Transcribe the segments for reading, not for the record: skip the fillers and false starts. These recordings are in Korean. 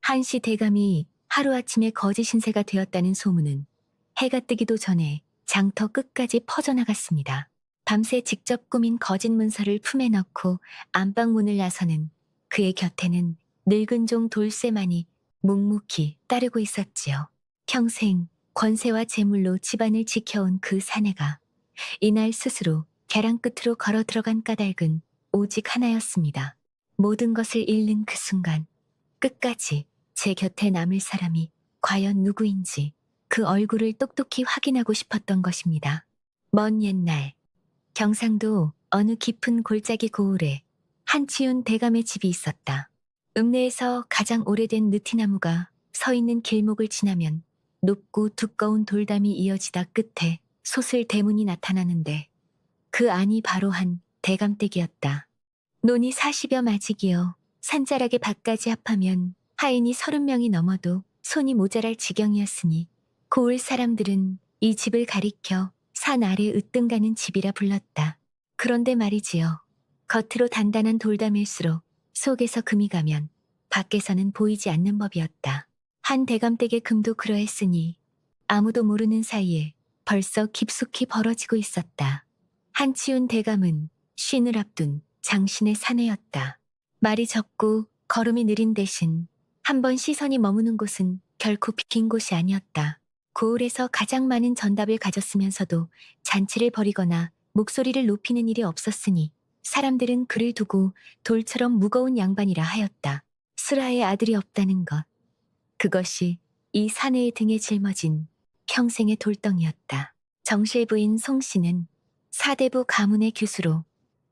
한씨 대감이 하루아침에 거지 신세가 되었다는 소문은 해가 뜨기도 전에 장터 끝까지 퍼져나갔습니다. 밤새 직접 꾸민 거짓 문서를 품에 넣고 안방문을 나서는 그의 곁에는 늙은 종 돌쇠만이 묵묵히 따르고 있었지요. 평생 권세와 재물로 집안을 지켜온 그 사내가 이날 스스로 계랑 끝으로 걸어 들어간 까닭은 오직 하나였습니다. 모든 것을 잃는 그 순간 끝까지 제 곁에 남을 사람이 과연 누구인지 그 얼굴을 똑똑히 확인하고 싶었던 것입니다. 먼 옛날 경상도 어느 깊은 골짜기 고을에 한치운 대감의 집이 있었다. 읍내에서 가장 오래된 느티나무가 서 있는 길목을 지나면 높고 두꺼운 돌담이 이어지다 끝에 솟을 대문이 나타나는데 그 안이 바로 한 대감댁이었다. 논이 40여 마직이어 산자락의 밭까지 합하면 하인이 30명이 넘어도 손이 모자랄 지경이었으니 고을 사람들은 이 집을 가리켜 산 아래 으뜸가는 집이라 불렀다. 그런데 말이지요. 겉으로 단단한 돌담일수록 속에서 금이 가면 밖에서는 보이지 않는 법이었다. 한 대감댁의 금도 그러했으니 아무도 모르는 사이에 벌써 깊숙이 벌어지고 있었다. 한치운 대감은 쉰을 앞둔 장신의 사내였다. 말이 적고 걸음이 느린 대신 한 번 시선이 머무는 곳은 결코 빈 곳이 아니었다. 고을에서 가장 많은 전답을 가졌으면서도 잔치를 벌이거나 목소리를 높이는 일이 없었으니 사람들은 그를 두고 돌처럼 무거운 양반이라 하였다. 슬하의 아들이 없다는 것. 그것이 이 사내의 등에 짊어진 평생의 돌덩이였다. 정실부인 송씨는 사대부 가문의 교수로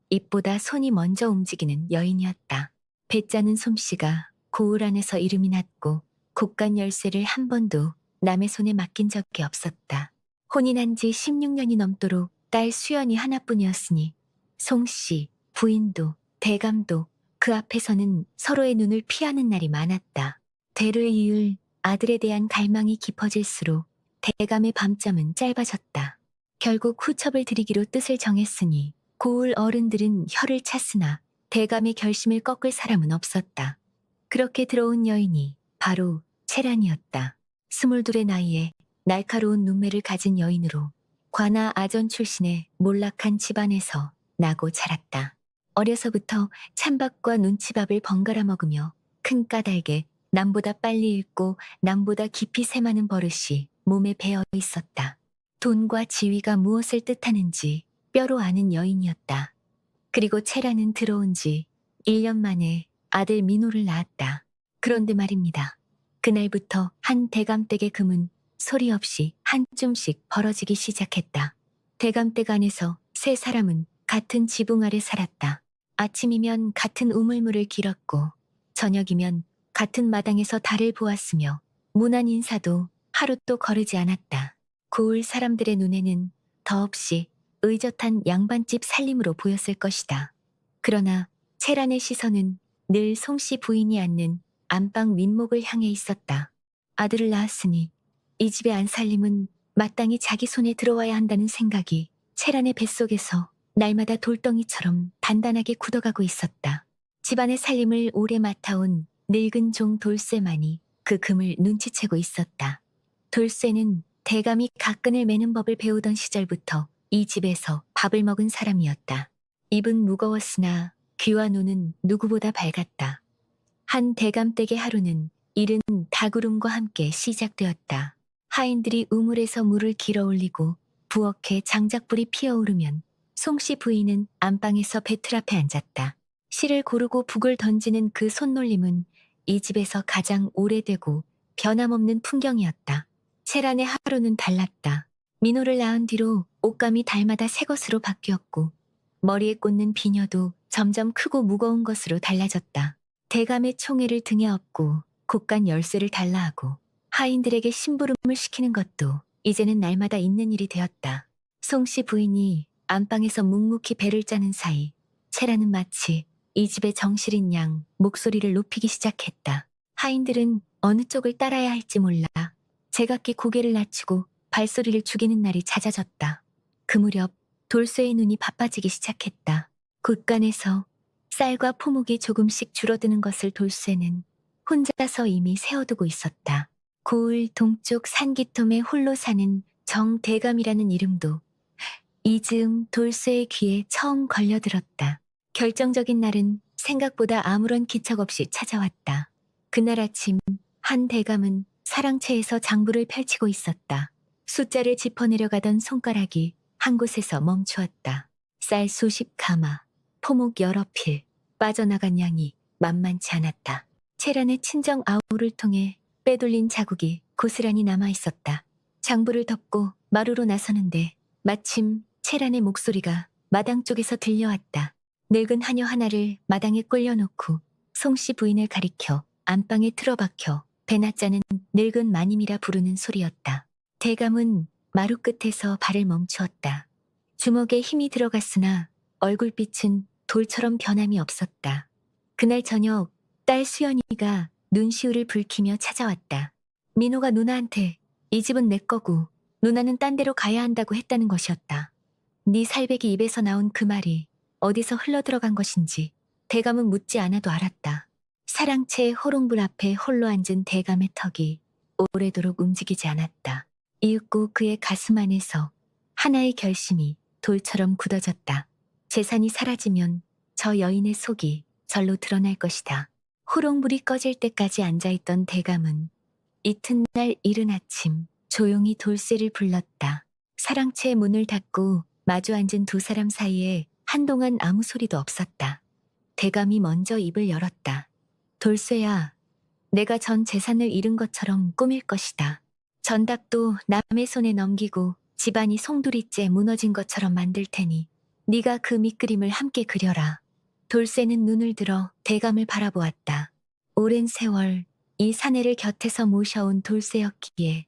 입보다 손이 먼저 움직이는 여인이었다. 배짜는 솜씨가 고을 안에서 이름이 났고 곡간 열쇠를 한 번도 남의 손에 맡긴 적이 없었다. 혼인한 지 16년이 넘도록 딸 수연이 하나뿐이었으니 송씨, 부인도 대감도 그 앞에서는 서로의 눈을 피하는 날이 많았다. 대를 이을 아들에 대한 갈망이 깊어질수록 대감의 밤잠은 짧아졌다. 결국 후첩을 드리기로 뜻을 정했으니 고을 어른들은 혀를 찼으나 대감의 결심을 꺾을 사람은 없었다. 그렇게 들어온 여인이 바로 채란이었다. 22의 나이에 날카로운 눈매를 가진 여인으로 관아 아전 출신의 몰락한 집안에서 나고 자랐다. 어려서부터 찬밥과 눈치밥을 번갈아 먹으며 큰 까닭에 남보다 빨리 읽고 남보다 깊이 샘하는 버릇이 몸에 배어 있었다. 돈과 지위가 무엇을 뜻하는지 뼈로 아는 여인이었다. 그리고 채라는 들어온 지 1년 만에 아들 민호를 낳았다. 그런데 말입니다. 그날부터 한 대감댁의 금은 소리 없이 한 줌씩 벌어지기 시작했다. 대감댁 안에서 세 사람은 같은 지붕 아래 살았다. 아침이면 같은 우물물을 길었고 저녁이면 같은 마당에서 달을 보았으며 문안 인사도 하루도 거르지 않았다. 고을 사람들의 눈에는 더없이 의젓한 양반집 살림으로 보였을 것이다. 그러나 채란의 시선은 늘 송씨 부인이 앉는 안방 윗목을 향해 있었다. 아들을 낳았으니 이 집의 안살림은 마땅히 자기 손에 들어와야 한다는 생각이 채란의 뱃속에서 날마다 돌덩이처럼 단단하게 굳어가고 있었다. 집안의 살림을 오래 맡아온 늙은 종 돌쇠만이 그 금을 눈치채고 있었다. 돌쇠는 대감이 가끈을 매는 법을 배우던 시절부터 이 집에서 밥을 먹은 사람이었다. 입은 무거웠으나 귀와 눈은 누구보다 밝았다. 한 대감댁의 하루는 이른 닭울음과 함께 시작되었다. 하인들이 우물에서 물을 길어 올리고 부엌에 장작불이 피어오르면 송씨 부인은 안방에서 배틀 앞에 앉았다. 실을 고르고 북을 던지는 그 손놀림은 이 집에서 가장 오래되고 변함없는 풍경이었다. 채란의 하루는 달랐다. 민호를 낳은 뒤로 옷감이 달마다 새 것으로 바뀌었고 머리에 꽂는 비녀도 점점 크고 무거운 것으로 달라졌다. 대감의 총애를 등에 업고 곡간 열쇠를 달라하고 하인들에게 심부름을 시키는 것도 이제는 날마다 있는 일이 되었다. 송씨 부인이 안방에서 묵묵히 배를 짜는 사이 채라는 마치 이 집의 정실인 양 목소리를 높이기 시작했다. 하인들은 어느 쪽을 따라야 할지 몰라 제각기 고개를 낮추고 발소리를 죽이는 날이 잦아졌다. 그 무렵 돌쇠의 눈이 바빠지기 시작했다. 굿간에서 쌀과 포목이 조금씩 줄어드는 것을 돌쇠는 혼자서 이미 세워두고 있었다. 고을 동쪽 산기쿰에 홀로 사는 정대감이라는 이름도 이즈음 돌쇠의 귀에 처음 걸려들었다. 결정적인 날은 생각보다 아무런 기척 없이 찾아왔다. 그날 아침 한 대감은 사랑채에서 장부를 펼치고 있었다. 숫자를 짚어내려가던 손가락이 한 곳에서 멈추었다. 쌀 수십 가마, 포목 여러 필, 빠져나간 양이 만만치 않았다. 채란의 친정 아우를 통해 빼돌린 자국이 고스란히 남아있었다. 장부를 덮고 마루로 나서는데 마침 채란의 목소리가 마당 쪽에서 들려왔다. 늙은 하녀 하나를 마당에 꿀려놓고 송씨 부인을 가리켜 안방에 틀어박혀 배나 짜는 늙은 마님이라 부르는 소리였다. 대감은 마루 끝에서 발을 멈추었다. 주먹에 힘이 들어갔으나 얼굴빛은 돌처럼 변함이 없었다. 그날 저녁 딸 수연이가 눈시울을 붉히며 찾아왔다. 민호가 누나한테 이 집은 내 거고 누나는 딴 데로 가야 한다고 했다는 것이었다. 네 살배기 입에서 나온 그 말이 어디서 흘러들어간 것인지 대감은 묻지 않아도 알았다. 사랑채 호롱불 앞에 홀로 앉은 대감의 턱이 오래도록 움직이지 않았다. 이윽고 그의 가슴 안에서 하나의 결심이 돌처럼 굳어졌다. 재산이 사라지면 저 여인의 속이 절로 드러날 것이다. 호롱불이 꺼질 때까지 앉아있던 대감은 이튿날 이른 아침 조용히 돌쇠를 불렀다. 사랑채 문을 닫고 마주 앉은 두 사람 사이에 한동안 아무 소리도 없었다. 대감이 먼저 입을 열었다. 돌쇠야, 내가 전 재산을 잃은 것처럼 꾸밀 것이다. 전답도 남의 손에 넘기고 집안이 송두리째 무너진 것처럼 만들 테니 네가 그 밑그림을 함께 그려라. 돌쇠는 눈을 들어 대감을 바라보았다. 오랜 세월 이 사내를 곁에서 모셔온 돌쇠였기에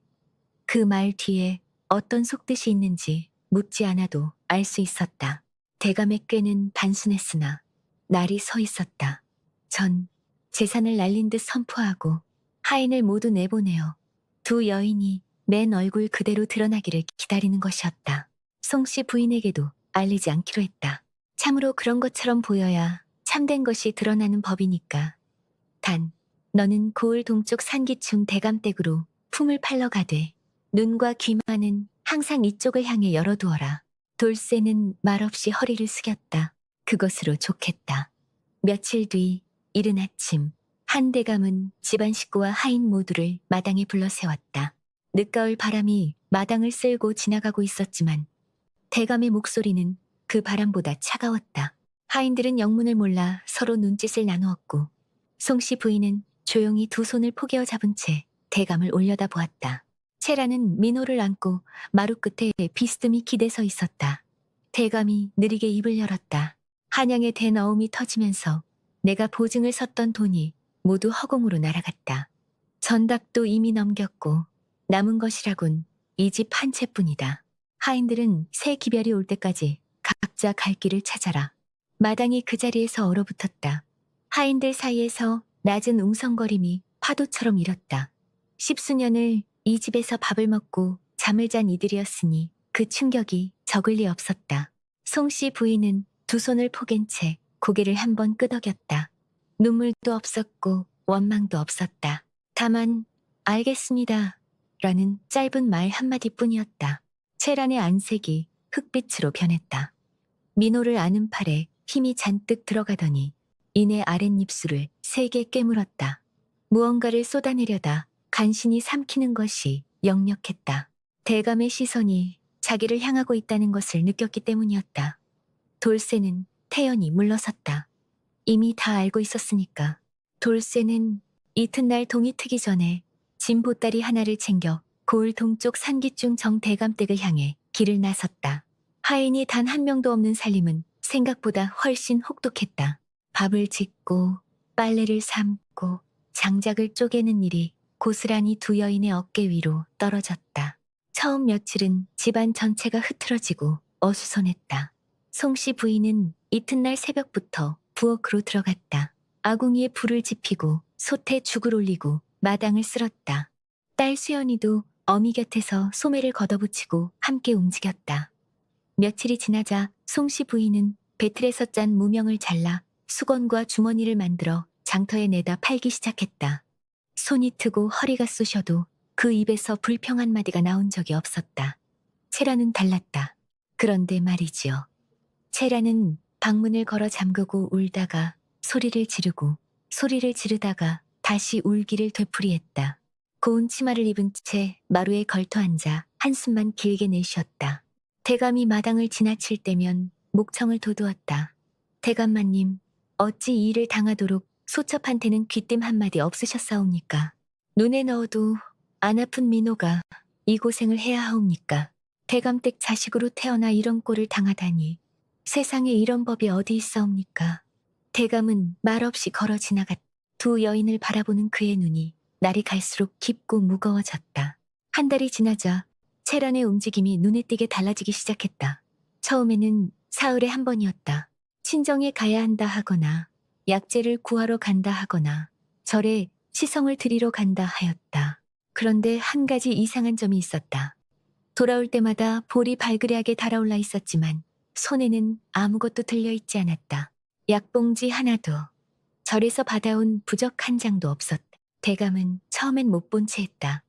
그 말 뒤에 어떤 속뜻이 있는지 묻지 않아도 알 수 있었다. 대감의 꾀는 단순했으나 날이 서 있었다. 전 재산을 날린 듯 선포하고 하인을 모두 내보내어 두 여인이 맨 얼굴 그대로 드러나기를 기다리는 것이었다. 송씨 부인에게도 알리지 않기로 했다. 참으로 그런 것처럼 보여야 참된 것이 드러나는 법이니까. 단, 너는 고을 동쪽 산기쿰 대감댁으로 품을 팔러 가되 눈과 귀만은 항상 이쪽을 향해 열어두어라. 돌쇠는 말없이 허리를 숙였다. 그것으로 좋겠다. 며칠 뒤 이른 아침 한 대감은 집안 식구와 하인 모두를 마당에 불러 세웠다. 늦가을 바람이 마당을 쓸고 지나가고 있었지만 대감의 목소리는 그 바람보다 차가웠다. 하인들은 영문을 몰라 서로 눈짓을 나누었고 송씨 부인은 조용히 두 손을 포개어 잡은 채 대감을 올려다보았다. 채라는 민호를 안고 마루 끝에 비스듬히 기대서 있었다. 대감이 느리게 입을 열었다. 한양의 대너움이 터지면서 내가 보증을 섰던 돈이 모두 허공으로 날아갔다. 전답도 이미 넘겼고 남은 것이라곤 이 집 한 채뿐이다. 하인들은 새 기별이 올 때까지 각자 갈 길을 찾아라. 마당이 그 자리에서 얼어붙었다. 하인들 사이에서 낮은 웅성거림이 파도처럼 일었다. 십수년을 이 집에서 밥을 먹고 잠을 잔 이들이었으니 그 충격이 적을 리 없었다. 송씨 부인은 두 손을 포갠 채 고개를 한번 끄덕였다. 눈물도 없었고 원망도 없었다. 다만 알겠습니다 라는 짧은 말 한마디뿐이었다. 채란의 안색이 흑빛으로 변했다. 민호를 아는 팔에 힘이 잔뜩 들어가더니 이내 아랫입술을 세게 깨물었다. 무언가를 쏟아내려다 간신히 삼키는 것이 역력했다. 대감의 시선이 자기를 향하고 있다는 것을 느꼈기 때문이었다. 돌쇠는 태연히 물러섰다. 이미 다 알고 있었으니까. 돌쇠는 이튿날 동이 트기 전에 짐 보따리 하나를 챙겨 고을 동쪽 산기쿰 정대감댁을 향해 길을 나섰다. 하인이 단 한 명도 없는 살림은 생각보다 훨씬 혹독했다. 밥을 짓고 빨래를 삶고 장작을 쪼개는 일이 고스란히 두 여인의 어깨 위로 떨어졌다. 처음 며칠은 집안 전체가 흐트러지고 어수선했다. 송씨 부인은 이튿날 새벽부터 부엌으로 들어갔다. 아궁이에 불을 지피고 솥에 죽을 올리고 마당을 쓸었다. 딸 수연이도 어미 곁에서 소매를 걷어붙이고 함께 움직였다. 며칠이 지나자 송씨 부인은 배틀에서 짠 무명을 잘라 수건과 주머니를 만들어 장터에 내다 팔기 시작했다. 손이 트고 허리가 쑤셔도 그 입에서 불평 한마디가 나온 적이 없었다. 채라는 달랐다. 그런데 말이지요. 채라는 방문을 걸어 잠그고 울다가 소리를 지르고 소리를 지르다가 다시 울기를 되풀이했다. 고운 치마를 입은 채 마루에 걸터 앉아 한숨만 길게 내쉬었다. 대감이 마당을 지나칠 때면 목청을 돋우었다. 대감마님, 어찌 이 일을 당하도록 소첩한테는 귀띔 한마디 없으셨사옵니까? 눈에 넣어도 안 아픈 민호가 이 고생을 해야 하옵니까? 대감댁 자식으로 태어나 이런 꼴을 당하다니 세상에 이런 법이 어디 있사옵니까? 대감은 말없이 걸어 지나갔다. 두 여인을 바라보는 그의 눈이 날이 갈수록 깊고 무거워졌다. 한 달이 지나자 채란의 움직임이 눈에 띄게 달라지기 시작했다. 처음에는 사흘에 한 번이었다. 친정에 가야 한다 하거나 약재를 구하러 간다 하거나 절에 시성을 드리러 간다 하였다. 그런데 한 가지 이상한 점이 있었다. 돌아올 때마다 볼이 발그레하게 달아올라 있었지만 손에는 아무것도 들려있지 않았다. 약봉지 하나도, 절에서 받아온 부적 한 장도 없었다. 대감은 처음엔 못 본 채 했다.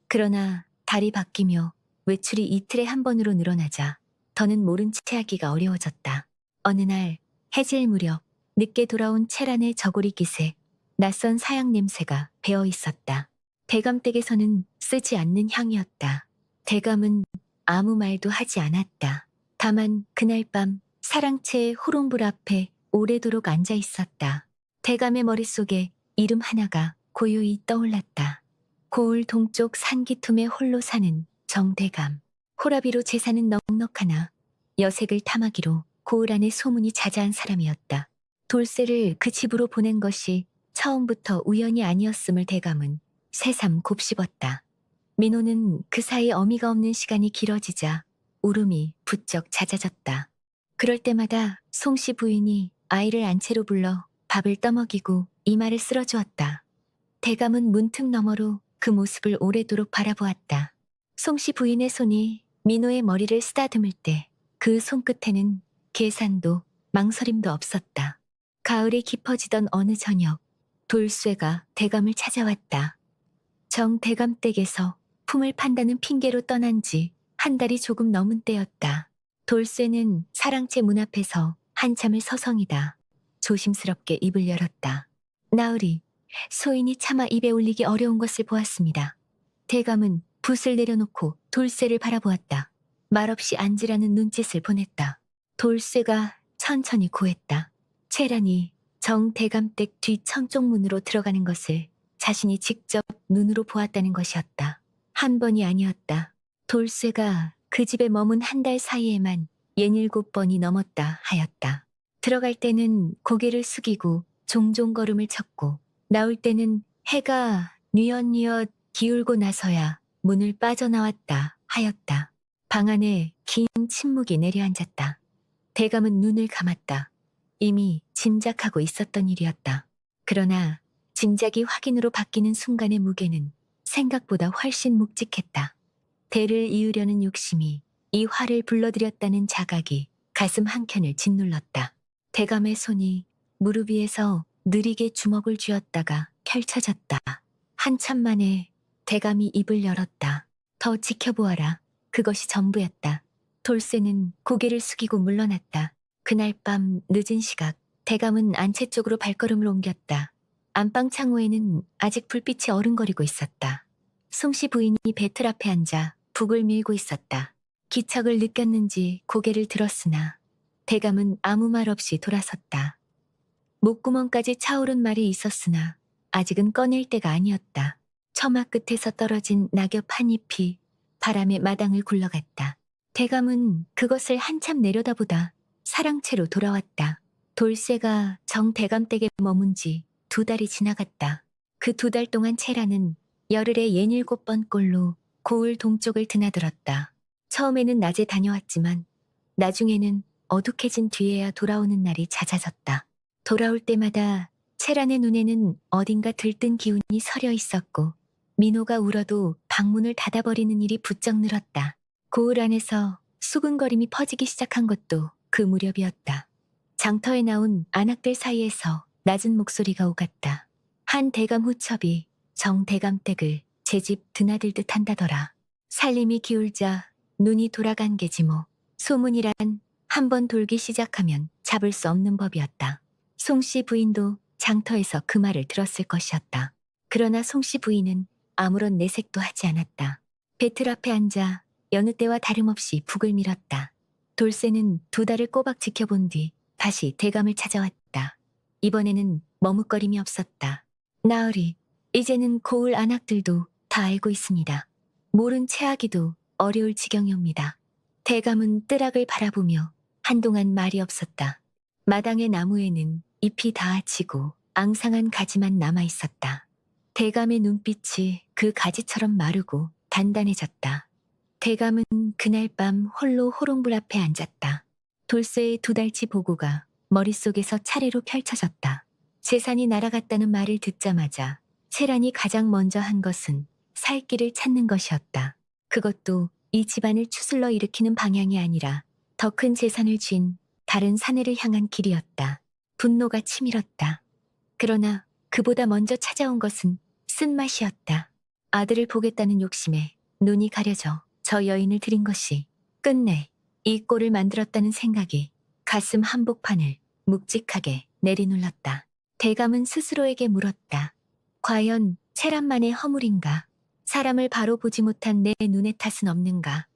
그러나 달이 바뀌며 외출이 이틀에 한 번으로 늘어나자 더는 모른 채 하기가 어려워졌다. 어느 날 해질 무렵 늦게 돌아온 채란의 저고리깃에 낯선 사양 냄새가 배어 있었다. 대감댁에서는 쓰지 않는 향이었다. 대감은 아무 말도 하지 않았다. 다만 그날 밤 사랑채의 호롱불 앞에 오래도록 앉아 있었다. 대감의 머릿속에 이름 하나가 고요히 떠올랐다. 고을 동쪽 산기툼에 홀로 사는 정대감. 호라비로 재산은 넉넉하나 여색을 탐하기로 고을 안에 소문이 자자한 사람이었다. 돌쇠를 그 집으로 보낸 것이 처음부터 우연이 아니었음을 대감은 새삼 곱씹었다. 민호는 그 사이 어미가 없는 시간이 길어지자 울음이 부쩍 잦아졌다. 그럴 때마다 송씨 부인이 아이를 안채로 불러 밥을 떠먹이고 이마를 쓸어주었다. 대감은 문틈 너머로 그 모습을 오래도록 바라보았다. 송씨 부인의 손이 민호의 머리를 쓰다듬을 때 그 손끝에는 계산도 망설임도 없었다. 가을이 깊어지던 어느 저녁 돌쇠가 대감을 찾아왔다. 정 대감댁에서 품을 판다는 핑계로 떠난 지 한 달이 조금 넘은 때였다. 돌쇠는 사랑채 문 앞에서 한참을 서성이다 조심스럽게 입을 열었다. 나으리, 소인이 차마 입에 올리기 어려운 것을 보았습니다. 대감은 붓을 내려놓고 돌쇠를 바라보았다. 말없이 앉으라는 눈짓을 보냈다. 돌쇠가 천천히 고했다. 채란이 정 대감댁 뒤 청쪽문으로 들어가는 것을 자신이 직접 눈으로 보았다는 것이었다. 한 번이 아니었다. 돌쇠가 그 집에 머문 한 달 사이에만 67번이 넘었다 하였다. 들어갈 때는 고개를 숙이고 종종 걸음을 쳤고 나올 때는 해가 뉘엿뉘엿 기울고 나서야 문을 빠져나왔다 하였다. 방 안에 긴 침묵이 내려앉았다. 대감은 눈을 감았다. 이미 짐작하고 있었던 일이었다. 그러나 짐작이 확인으로 바뀌는 순간의 무게는 생각보다 훨씬 묵직했다. 대를 이으려는 욕심이 이 화를 불러들였다는 자각이 가슴 한켠을 짓눌렀다. 대감의 손이 무릎 위에서 느리게 주먹을 쥐었다가 펼쳐졌다. 한참 만에 대감이 입을 열었다. 더 지켜보아라. 그것이 전부였다. 돌쇠는 고개를 숙이고 물러났다. 그날 밤 늦은 시각 대감은 안채 쪽으로 발걸음을 옮겼다. 안방 창호에는 아직 불빛이 어른거리고 있었다. 송씨 부인이 배틀 앞에 앉아 북을 밀고 있었다. 기척을 느꼈는지 고개를 들었으나 대감은 아무 말 없이 돌아섰다. 목구멍까지 차오른 말이 있었으나 아직은 꺼낼 때가 아니었다. 처마 끝에서 떨어진 낙엽 한 잎이 바람에 마당을 굴러갔다. 대감은 그것을 한참 내려다보다 사랑채로 돌아왔다. 돌쇠가 정 대감댁에 머문 지 2달이 지나갔다. 그 2달 동안 채라는 열흘에 67번 꼴로 고을 동쪽을 드나들었다. 처음에는 낮에 다녀왔지만 나중에는 어둑해진 뒤에야 돌아오는 날이 잦아졌다. 돌아올 때마다 채란의 눈에는 어딘가 들뜬 기운이 서려 있었고 민호가 울어도 방문을 닫아버리는 일이 부쩍 늘었다. 고을 안에서 수근거림이 퍼지기 시작한 것도 그 무렵이었다. 장터에 나온 안악들 사이에서 낮은 목소리가 오갔다. 한 대감 후첩이 정대감댁을 제 집 드나들 듯 한다더라. 살림이 기울자 눈이 돌아간 게지 뭐. 소문이란 한 번 돌기 시작하면 잡을 수 없는 법이었다. 송씨 부인도 장터에서 그 말을 들었을 것이었다. 그러나 송씨 부인은 아무런 내색도 하지 않았다. 배틀 앞에 앉아 여느 때와 다름없이 북을 밀었다. 돌쇠는 2달을 꼬박 지켜본 뒤 다시 대감을 찾아왔다. 이번에는 머뭇거림이 없었다. 나으리, 이제는 고을 안악들도 다 알고 있습니다. 모른 체하기도 어려울 지경이옵니다. 대감은 뜰악을 바라보며 한동안 말이 없었다. 마당의 나무에는 잎이 다 지고 앙상한 가지만 남아 있었다. 대감의 눈빛이 그 가지처럼 마르고 단단해졌다. 대감은 그날 밤 홀로 호롱불 앞에 앉았다. 돌쇠의 2달치 보고가 머릿속에서 차례로 펼쳐졌다. 재산이 날아갔다는 말을 듣자마자 채란이 가장 먼저 한 것은 살 길을 찾는 것이었다. 그것도 이 집안을 추슬러 일으키는 방향이 아니라 더 큰 재산을 쥔 다른 사내를 향한 길이었다. 분노가 치밀었다. 그러나 그보다 먼저 찾아온 것은 쓴맛이었다. 아들을 보겠다는 욕심에 눈이 가려져 저 여인을 들인 것이 끝내 이 꼴을 만들었다는 생각이 가슴 한복판을 묵직하게 내리눌렀다. 대감은 스스로에게 물었다. 과연 체란만의 허물인가? 사람을 바로 보지 못한 내 눈의 탓은 없는가?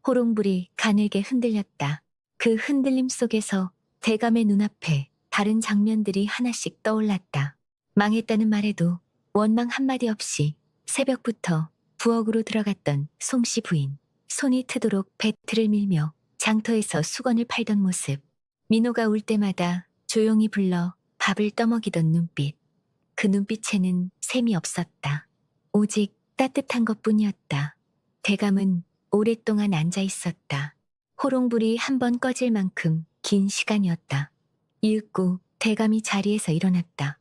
호롱불이 가늘게 흔들렸다. 그 흔들림 속에서 대감의 눈앞에 다른 장면들이 하나씩 떠올랐다. 망했다는 말에도 원망 한마디 없이 새벽부터 부엌으로 들어갔던 송씨 부인. 손이 트도록 배틀을 밀며 장터에서 수건을 팔던 모습. 민호가 울 때마다 조용히 불러 밥을 떠먹이던 눈빛. 그 눈빛에는 샘이 없었다. 오직 따뜻한 것뿐이었다. 대감은 오랫동안 앉아 있었다. 호롱불이 한 번 꺼질 만큼 긴 시간이었다. 이윽고 대감이 자리에서 일어났다.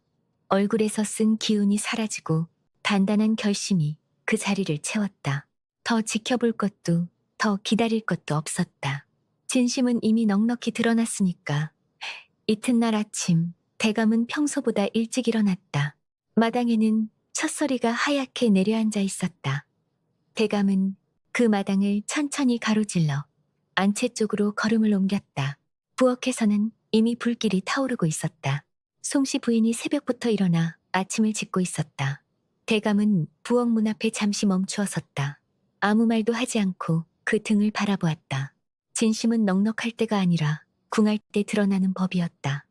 얼굴에서 쓴 기운이 사라지고 단단한 결심이 그 자리를 채웠다. 더 지켜볼 것도 더 기다릴 것도 없었다. 진심은 이미 넉넉히 드러났으니까. 이튿날 아침 대감은 평소보다 일찍 일어났다. 마당에는 첫서리가 하얗게 내려앉아 있었다. 대감은 그 마당을 천천히 가로질러 안채 쪽으로 걸음을 옮겼다. 부엌에서는 이미 불길이 타오르고 있었다. 송씨 부인이 새벽부터 일어나 아침을 짓고 있었다. 대감은 부엌 문 앞에 잠시 멈추어 섰다. 아무 말도 하지 않고 그 등을 바라보았다. 진심은 넉넉할 때가 아니라 궁할 때 드러나는 법이었다.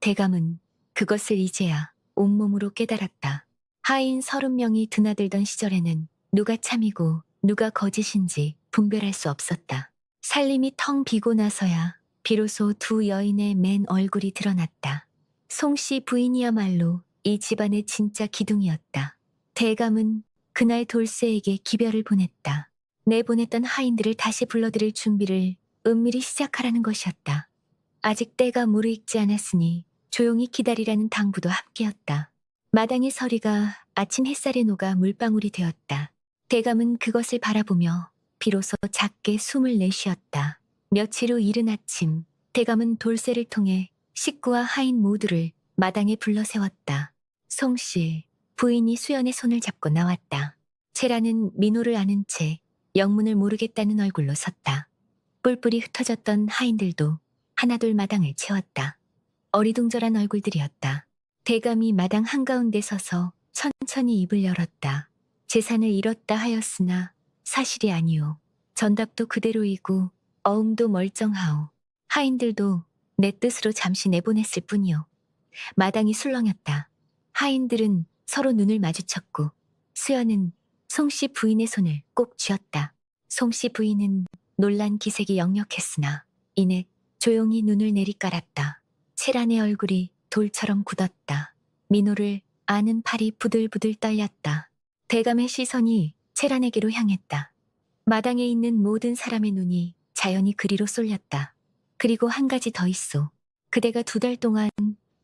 대감은 그것을 이제야 온몸으로 깨달았다. 하인 30명이 드나들던 시절에는 누가 참이고 누가 거짓인지 분별할 수 없었다. 살림이 텅 비고 나서야 비로소 2 여인의 맨 얼굴이 드러났다. 송씨 부인이야말로 이 집안의 진짜 기둥이었다. 대감은 그날 돌쇠에게 기별을 보냈다. 내보냈던 하인들을 다시 불러들일 준비를 은밀히 시작하라는 것이었다. 아직 때가 무르익지 않았으니 조용히 기다리라는 당부도 함께였다. 마당의 서리가 아침 햇살에 녹아 물방울이 되었다. 대감은 그것을 바라보며 비로소 작게 숨을 내쉬었다. 며칠 후 이른 아침, 대감은 돌쇠를 통해 식구와 하인 모두를 마당에 불러 세웠다. 송씨, 부인이 수연의 손을 잡고 나왔다. 채라는 민호를 아는 채 영문을 모르겠다는 얼굴로 섰다. 뿔뿔이 흩어졌던 하인들도 하나둘 마당을 채웠다. 어리둥절한 얼굴들이었다. 대감이 마당 한가운데 서서 천천히 입을 열었다. 재산을 잃었다 하였으나 사실이 아니오. 전답도 그대로이고 어음도 멀쩡하오. 하인들도 내 뜻으로 잠시 내보냈을 뿐이오. 마당이 술렁였다. 하인들은 서로 눈을 마주쳤고 수연은 송씨 부인의 손을 꼭 쥐었다. 송씨 부인은 놀란 기색이 역력했으나 이내 조용히 눈을 내리깔았다. 채란의 얼굴이 돌처럼 굳었다. 민호를 아는 팔이 부들부들 떨렸다. 대감의 시선이 채란에게로 향했다. 마당에 있는 모든 사람의 눈이 자연히 그리로 쏠렸다. 그리고 한 가지 더 있어. 그대가 2달 동안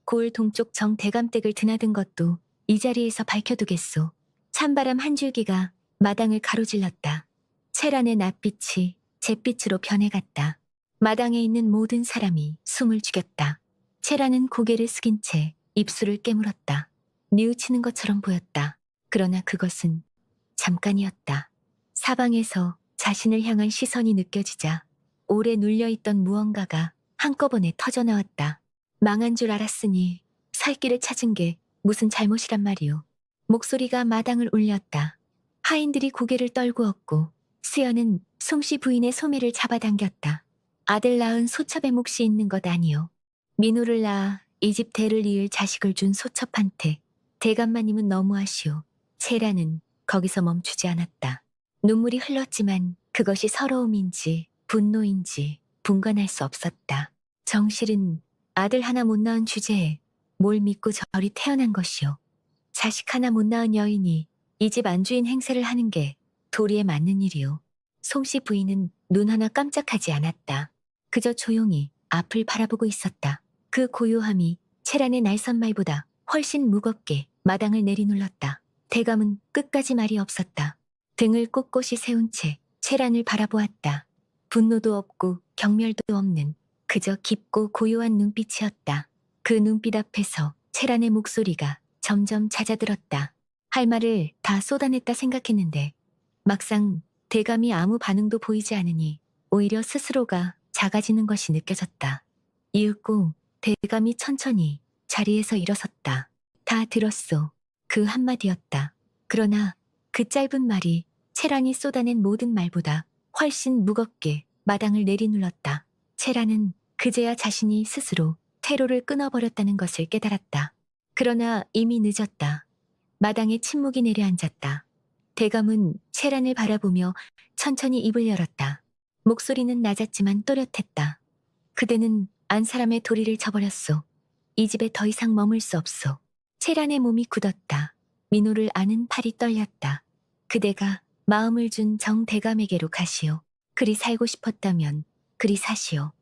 고을 동쪽 정대감댁을 드나든 것도 이 자리에서 밝혀두겠소. 찬바람 한 줄기가 마당을 가로질렀다. 채란의 낯빛이 잿빛으로 변해갔다. 마당에 있는 모든 사람이 숨을 죽였다. 채란은 고개를 숙인 채 입술을 깨물었다. 뉘우치는 것처럼 보였다. 그러나 그것은 잠깐이었다. 사방에서 자신을 향한 시선이 느껴지자 오래 눌려있던 무언가가 한꺼번에 터져나왔다. 망한 줄 알았으니 살 길을 찾은 게 무슨 잘못이란 말이오. 목소리가 마당을 울렸다. 하인들이 고개를 떨구었고 수연은 송씨 부인의 소매를 잡아당겼다. 아들 낳은 소첩의 몫이 있는 것 아니오. 민호를 낳아 이 집 대를 이을 자식을 준 소첩한테 대감마님은 너무하시오. 채라는 거기서 멈추지 않았다. 눈물이 흘렀지만 그것이 서러움인지 분노인지 분간할 수 없었다. 정실은 아들 하나 못 낳은 주제에 뭘 믿고 저리 태어난 것이오. 자식 하나 못 낳은 여인이 이 집 안주인 행세를 하는 게 도리에 맞는 일이오. 송씨 부인은 눈 하나 깜짝하지 않았다. 그저 조용히 앞을 바라보고 있었다. 그 고요함이 채란의 날선 말보다 훨씬 무겁게 마당을 내리눌렀다. 대감은 끝까지 말이 없었다. 등을 꼿꼿이 세운 채 채란을 바라보았다. 분노도 없고 경멸도 없는 그저 깊고 고요한 눈빛이었다. 그 눈빛 앞에서 채란의 목소리가 점점 잦아들었다. 할 말을 다 쏟아냈다 생각했는데 막상 대감이 아무 반응도 보이지 않으니 오히려 스스로가 작아지는 것이 느껴졌다. 이윽고 대감이 천천히 자리에서 일어섰다. 다 들었소. 그 한마디였다. 그러나 그 짧은 말이 채란이 쏟아낸 모든 말보다 훨씬 무겁게 마당을 내리눌렀다. 채란은 그제야 자신이 스스로 퇴로를 끊어버렸다는 것을 깨달았다. 그러나 이미 늦었다. 마당에 침묵이 내려앉았다. 대감은 채란을 바라보며 천천히 입을 열었다. 목소리는 낮았지만 또렷했다. 그대는 안 사람의 도리를 저버렸소. 이 집에 더 이상 머물 수 없소. 채란의 몸이 굳었다. 민호를 아는 팔이 떨렸다. 그대가 마음을 준 정대감에게로 가시오. 그리 살고 싶었다면 그리 사시오.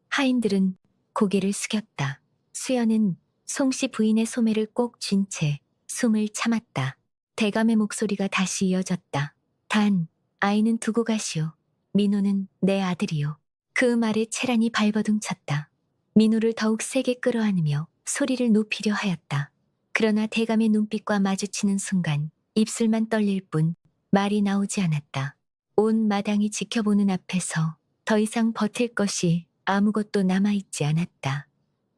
하인들은 고개를 숙였다. 수연은 송씨 부인의 소매를 꼭 쥔 채 숨을 참았다. 대감의 목소리가 다시 이어졌다. 단, 아이는 두고 가시오. 민호는 내 아들이오. 그 말에 채란이 발버둥 쳤다. 민호를 더욱 세게 끌어안으며 소리를 높이려 하였다. 그러나 대감의 눈빛과 마주치는 순간 입술만 떨릴 뿐 말이 나오지 않았다. 온 마당이 지켜보는 앞에서 더 이상 버틸 것이 아무것도 남아있지 않았다.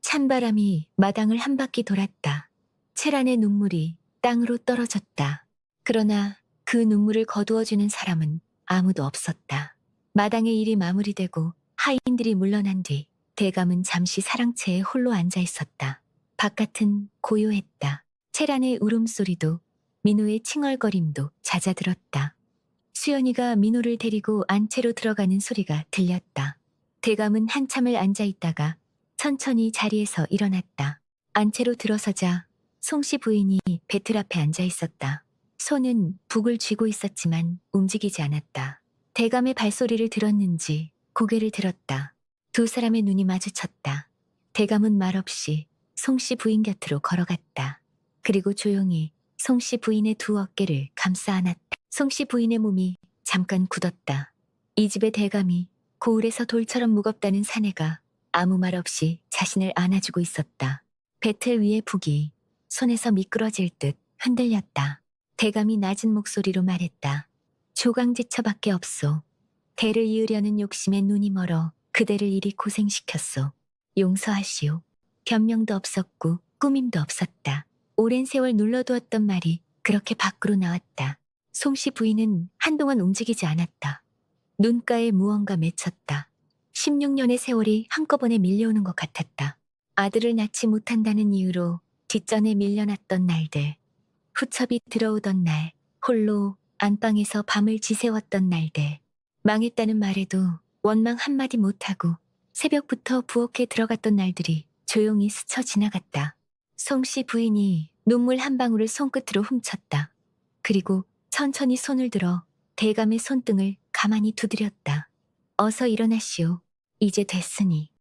찬바람이 마당을 한 바퀴 돌았다. 채란의 눈물이 땅으로 떨어졌다. 그러나 그 눈물을 거두어주는 사람은 아무도 없었다. 마당의 일이 마무리되고 하인들이 물러난 뒤 대감은 잠시 사랑채에 홀로 앉아 있었다. 바깥은 고요했다. 채란의 울음소리도 민호의 칭얼거림도 잦아들었다. 수연이가 민호를 데리고 안채로 들어가는 소리가 들렸다. 대감은 한참을 앉아 있다가 천천히 자리에서 일어났다. 안채로 들어서자 송씨 부인이 배틀 앞에 앉아 있었다. 손은 북을 쥐고 있었지만 움직이지 않았다. 대감의 발소리를 들었는지 고개를 들었다. 두 사람의 눈이 마주쳤다. 대감은 말없이 송씨 부인 곁으로 걸어갔다. 그리고 조용히 송씨 부인의 두 어깨를 감싸 안았다. 송씨 부인의 몸이 잠깐 굳었다. 이 집의 대감이 고을에서 돌처럼 무겁다는 사내가 아무 말 없이 자신을 안아주고 있었다. 배틀 위의 북이 손에서 미끄러질 듯 흔들렸다. 대감이 낮은 목소리로 말했다. 조강지처밖에 없소. 대를 이으려는 욕심에 눈이 멀어 그대를 이리 고생시켰소. 용서하시오. 변명도 없었고 꾸밈도 없었다. 오랜 세월 눌러두었던 말이 그렇게 밖으로 나왔다. 송씨 부인은 한동안 움직이지 않았다. 눈가에 무언가 맺혔다. 16년의 세월이 한꺼번에 밀려오는 것 같았다. 아들을 낳지 못한다는 이유로 뒷전에 밀려났던 날들, 후첩이 들어오던 날, 홀로 안방에서 밤을 지새웠던 날들, 망했다는 말에도 원망 한마디 못하고 새벽부터 부엌에 들어갔던 날들이 조용히 스쳐 지나갔다. 송씨 부인이 눈물 한 방울을 손끝으로 훔쳤다. 그리고 천천히 손을 들어 대감의 손등을 가만히 두드렸다. 어서 일어나시오. 이제 됐으니.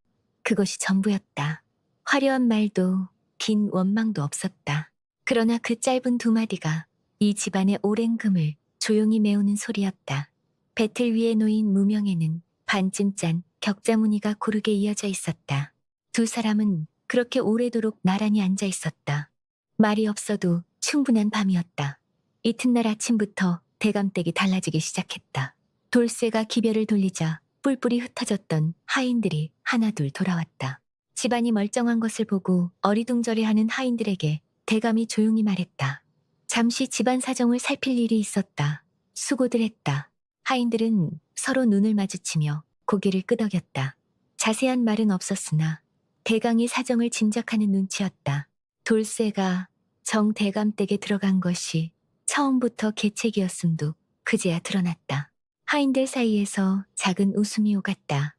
그것이 전부였다. 화려한 말도 긴 원망도 없었다. 그러나 그 짧은 두 마디가 이 집안의 오랜 금을 조용히 메우는 소리였다. 배틀 위에 놓인 무명에는 반쯤 짠 격자무늬가 고르게 이어져 있었다. 두 사람은 그렇게 오래도록 나란히 앉아 있었다. 말이 없어도 충분한 밤이었다. 이튿날 아침부터 대감댁이 달라지기 시작했다. 돌쇠가 기별을 돌리자 뿔뿔이 흩어졌던 하인들이 하나둘 돌아왔다. 집안이 멀쩡한 것을 보고 어리둥절해하는 하인들에게 대감이 조용히 말했다. 잠시 집안 사정을 살필 일이 있었다. 수고들 했다. 하인들은 서로 눈을 마주치며 고개를 끄덕였다. 자세한 말은 없었으나 대강이 사정을 짐작하는 눈치였다. 돌쇠가 정 대감댁에 들어간 것이 처음부터 계책이었음도 그제야 드러났다. 하인들 사이에서 작은 웃음이 오갔다.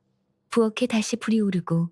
부엌에 다시 불이 오르고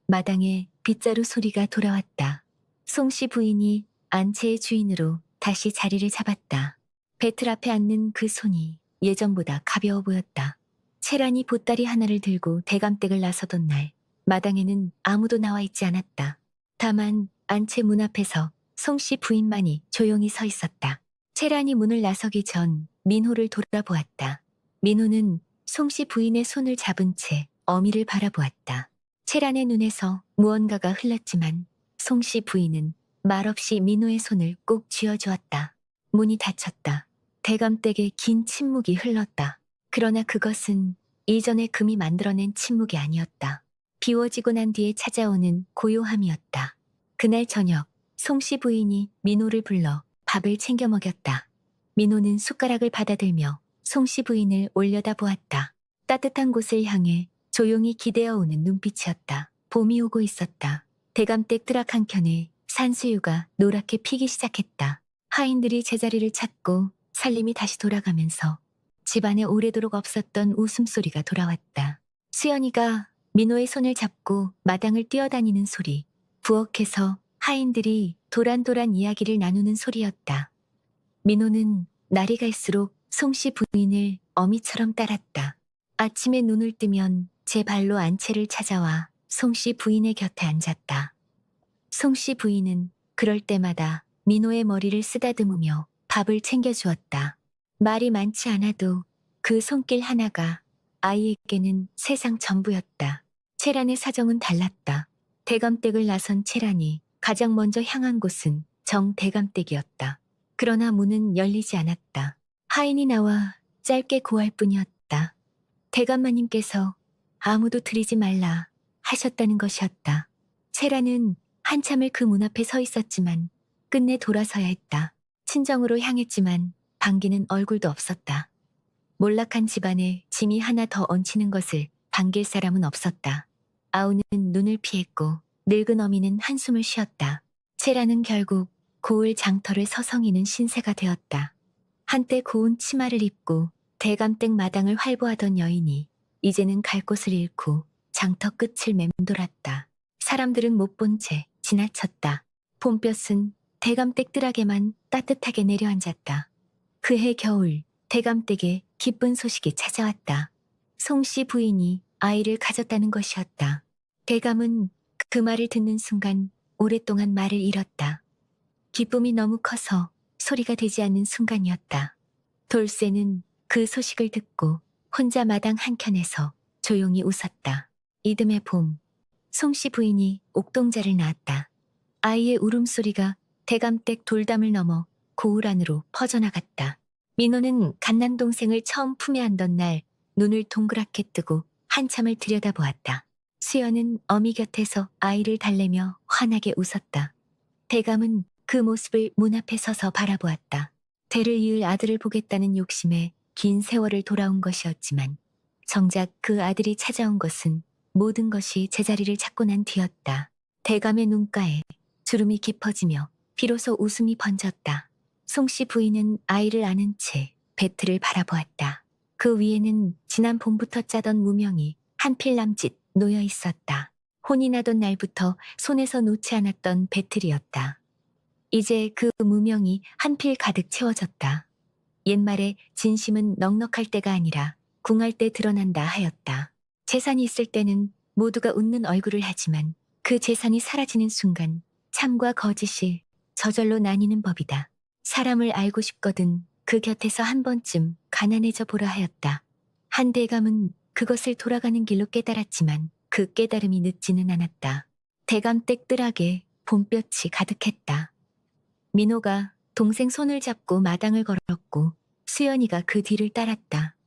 마당에 빗자루 소리가 돌아왔다. 송씨 부인이 안채의 주인으로 다시 자리를 잡았다. 배틀 앞에 앉는 그 손이 예전보다 가벼워 보였다. 채란이 보따리 하나를 들고 대감댁을 나서던 날, 마당에는 아무도 나와 있지 않았다. 다만 안채 문 앞에서 송씨 부인만이 조용히 서 있었다. 채란이 문을 나서기 전 민호를 돌아보았다. 민호는 송씨 부인의 손을 잡은 채 어미를 바라보았다. 채란의 눈에서 무언가가 흘렀지만 송씨 부인은 말없이 민호의 손을 꼭 쥐어주었다. 문이 닫혔다. 대감댁의 긴 침묵이 흘렀다. 그러나 그것은 이전에 금이 만들어낸 침묵이 아니었다. 비워지고 난 뒤에 찾아오는 고요함이었다. 그날 저녁 송씨 부인이 민호를 불러 밥을 챙겨 먹였다. 민호는 숟가락을 받아들며 송씨 부인을 올려다보았다. 따뜻한 곳을 향해 조용히 기대어 오는 눈빛이었다. 봄이 오고 있었다. 대감댁 트럭 한켠에 산수유가 노랗게 피기 시작했다. 하인들이 제자리를 찾고 살림이 다시 돌아가면서 집안에 오래도록 없었던 웃음소리가 돌아왔다. 수연이가 민호의 손을 잡고 마당을 뛰어다니는 소리, 부엌에서 하인들이 도란도란 이야기를 나누는 소리였다. 민호는 날이 갈수록 송씨 부인을 어미처럼 따랐다. 아침에 눈을 뜨면 제 발로 안채를 찾아와 송씨 부인의 곁에 앉았다. 송씨 부인은 그럴 때마다 민호의 머리를 쓰다듬으며 밥을 챙겨주었다. 말이 많지 않아도 그 손길 하나가 아이에게는 세상 전부였다. 채란의 사정은 달랐다. 대감댁을 나선 채란이 가장 먼저 향한 곳은 정 대감댁이었다. 그러나 문은 열리지 않았다. 하인이 나와 짧게 고할 뿐이었다. 대감마님께서 아무도 들이지 말라 하셨다는 것이었다. 채란은 한참을 그 문 앞에 서 있었지만 끝내 돌아서야 했다. 친정으로 향했지만 반기는 얼굴도 없었다. 몰락한 집안에 짐이 하나 더 얹히는 것을 반길 사람은 없었다. 아우는 눈을 피했고 늙은 어미는 한숨을 쉬었다. 채란은 결국 고을 장터를 서성이는 신세가 되었다. 한때 고운 치마를 입고 대감댁 마당을 활보하던 여인이 이제는 갈 곳을 잃고 장터 끝을 맴돌았다. 사람들은 못 본 채 지나쳤다. 봄볕은 대감댁 뜰하게만 따뜻하게 내려앉았다. 그해 겨울 대감댁에 기쁜 소식이 찾아왔다. 송씨 부인이 아이를 가졌다는 것이었다. 대감은 그 말을 듣는 순간 오랫동안 말을 잃었다. 기쁨이 너무 커서 소리가 되지 않는 순간이었다. 돌쇠는 그 소식을 듣고 혼자 마당 한켠에서 조용히 웃었다. 이듬해 봄, 송씨 부인이 옥동자를 낳았다. 아이의 울음소리가 대감댁 돌담을 넘어 고을 안으로 퍼져나갔다. 민호는 갓난 동생을 처음 품에 안던 날 눈을 동그랗게 뜨고 한참을 들여다보았다. 수연은 어미 곁에서 아이를 달래며 환하게 웃었다. 대감은 그 모습을 문 앞에 서서 바라보았다. 대를 이을 아들을 보겠다는 욕심에 긴 세월을 돌아온 것이었지만 정작 그 아들이 찾아온 것은 모든 것이 제자리를 잡고 난 뒤였다. 대감의 눈가에 주름이 깊어지며 비로소 웃음이 번졌다. 송씨 부인은 아이를 안은 채 배틀을 바라보았다. 그 위에는 지난 봄부터 짜던 무명이 한 필 남짓 놓여 있었다. 혼이 나던 날부터 손에서 놓지 않았던 배틀이었다. 이제 그 무명이 한 필 가득 채워졌다. 옛말에 진심은 넉넉할 때가 아니라 궁할 때 드러난다 하였다. 재산이 있을 때는 모두가 웃는 얼굴을 하지만 그 재산이 사라지는 순간 참과 거짓이 저절로 나뉘는 법이다. 사람을 알고 싶거든 그 곁에서 한 번쯤 가난해져 보라 하였다. 한 대감은 그것을 돌아가는 길로 깨달았지만 그 깨달음이 늦지는 않았다. 대감댁 뜰하게 봄볕이 가득했다. 민호가 동생 손을 잡고 마당을 걸었고 수연이가 그 뒤를 따랐다.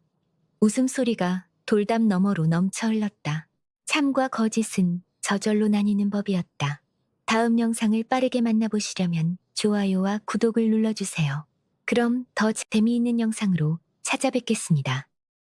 웃음소리가 돌담 너머로 넘쳐 흘렀다. 참과 거짓은 저절로 나뉘는 법이었다. 다음 영상을 빠르게 만나보시려면 좋아요와 구독을 눌러주세요. 그럼 더 재미있는 영상으로 찾아뵙겠습니다.